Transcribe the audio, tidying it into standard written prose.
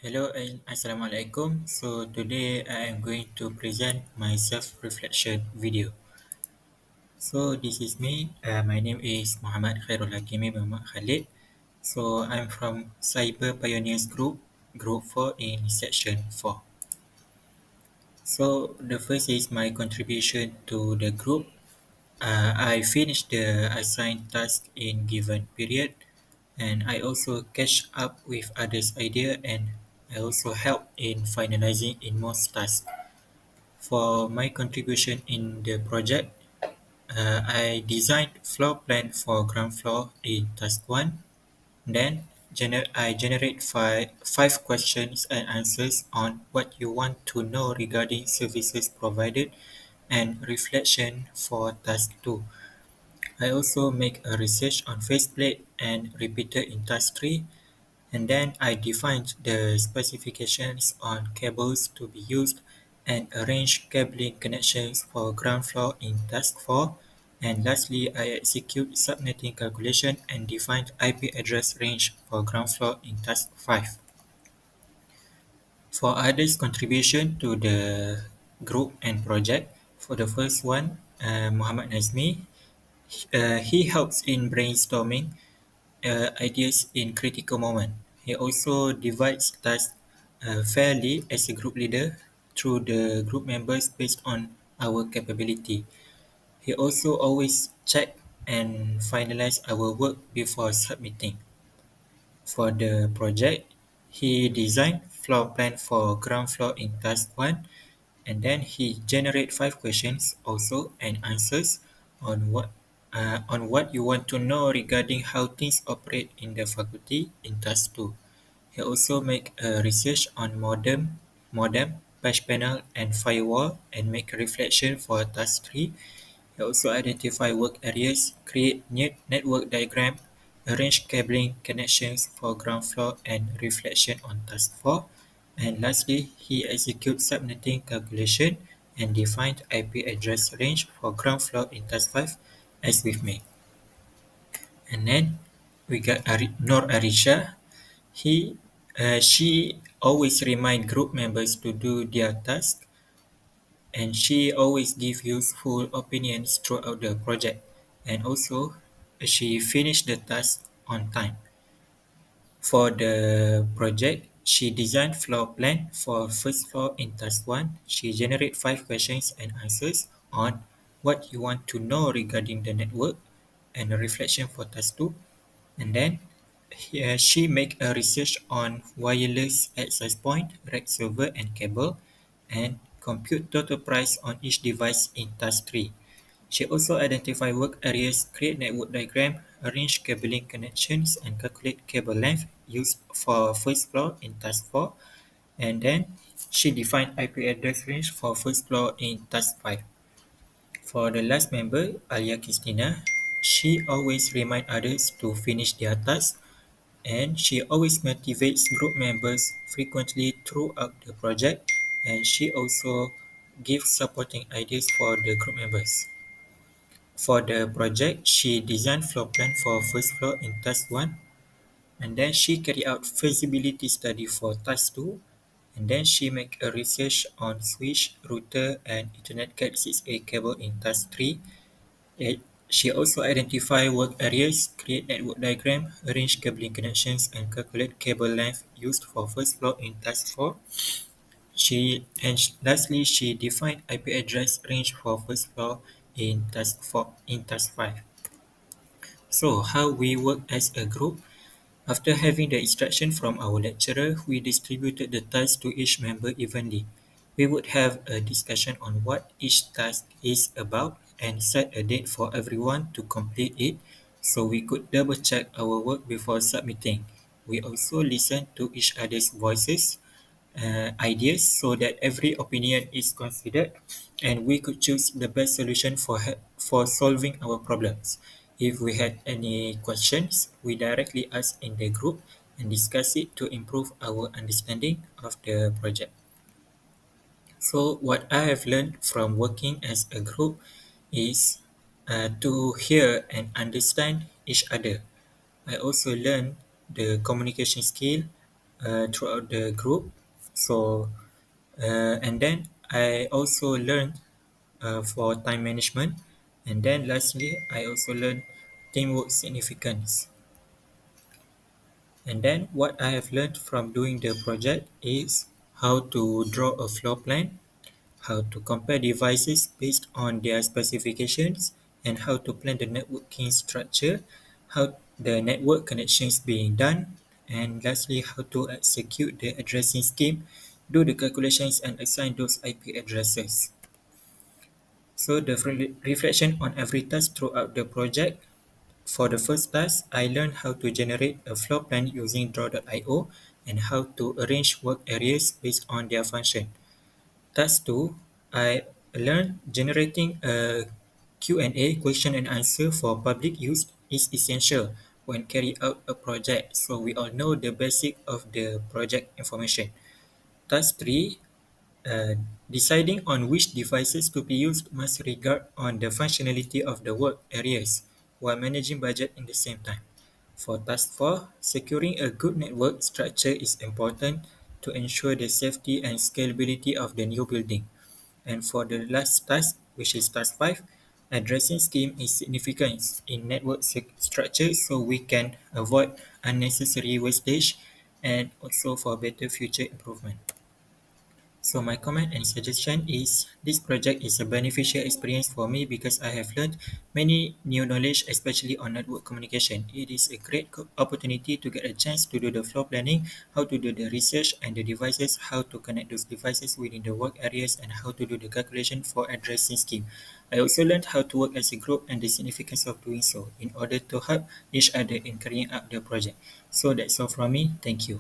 Hello and Assalamualaikum. So today I am going to present my self-reflection video. So this is me. My name is Muhammad Khairul Hakimi Muhammad Khalid. So I'm from Cyber Pioneers Group, Group 4 in Section 4. So the first is my contribution to the group. I finished the assigned task in given period, and I also catch up with others' idea, and I also help in finalizing in most tasks. For my contribution in the project, I designed floor plan for ground floor in task 1. Then I generate five questions and answers on what you want to know regarding services provided and reflection for task 2. I also make a research on faceplate and repeater in task 3, and then I defined the specifications on cables to be used and arrange cabling connections for ground floor in task 4. And lastly, I execute subnetting calculation and defined IP address range for ground floor in task 5. For others' contribution to the group and project, for the first one, Muhammad Nazmi, he helps in brainstorming ideas in critical moment. He also divides tasks fairly as a group leader through the group members based on our capability. He also always check and finalize our work before submitting. For the project, he designed floor plan for ground floor in task 1, and then he generate 5 questions also and answers on what you want to know regarding how things operate in the faculty in task 2. He also make a research on modem, patch panel and firewall and make a reflection for task 3. He also identify work areas, create network diagram, arrange cabling connections for ground floor and reflection on task 4. And lastly, he executes subnetting calculation and defined IP address range for ground floor in task 5 as with me. And then we got Nor Arisha. She always remind group members to do their task, and she always give useful opinions throughout the project. And also, she finished the task on time. For the project, she designed floor plan for first floor in task 1. She generate 5 questions and answers on what you want to know regarding the network and a reflection for task 2. And then she make a research on wireless access point, rack server and cable, and compute total price on each device in task 3. She also identify work areas, create network diagram, arrange cabling connections, and calculate cable length used for first floor in task 4. And then she defined IP address range for first floor in task 5. For the last member, Alia Christina, she always remind others to finish their task, and she always motivates group members frequently throughout the project, and she also gives supporting ideas for the group members. For the project, she designed floor plan for first floor in task 1, and then she carried out feasibility study for task 2, and then she make a research on switch, router, and Ethernet Cat 6A cable in task 3. She also identify work areas, create network diagram, arrange cabling connections, and calculate cable length used for first floor in task 4. Lastly, she defined IP address range for first floor in task 4 in task 5. So how we work as a group? After having the instruction from our lecturer, we distributed the tasks to each member evenly. We would have a discussion on what each task is about and set a date for everyone to complete it so we could double check our work before submitting. We also listened to each other's voices, ideas so that every opinion is considered and we could choose the best solution for solving our problems. If we had any questions, we directly ask in the group and discuss it to improve our understanding of the project. So what I have learned from working as a group is to hear and understand each other. I also learned the communication skill, throughout the group. So, and then I also learned for time management. And then lastly, I also learned teamwork significance. And then what I have learned from doing the project is how to draw a floor plan, how to compare devices based on their specifications, and how to plan the networking structure, how the network connections being done, and lastly, how to execute the addressing scheme, do the calculations, and assign those IP addresses. So the reflection on every task throughout the project. For the first task, I learned how to generate a floor plan using draw.io and how to arrange work areas based on their function. Task 2, I learned generating a Q&A question and answer for public use is essential when carrying out a project, so we all know the basic of the project information. Task 3, uh, deciding on which devices to be used must regard on the functionality of the work areas while managing budget in the same time. For task 4, securing a good network structure is important to ensure the safety and scalability of the new building. And for the last task, which is task 5, addressing scheme is significant in network structure so we can avoid unnecessary wastage and also for better future improvement. So my comment and suggestion is this project is a beneficial experience for me because I have learned many new knowledge, especially on network communication. It is a great opportunity to get a chance to do the floor planning, how to do the research and the devices, how to connect those devices within the work areas, and how to do the calculation for addressing scheme. I also learned how to work as a group and the significance of doing so in order to help each other in carrying out the project. So that's all from me. Thank you.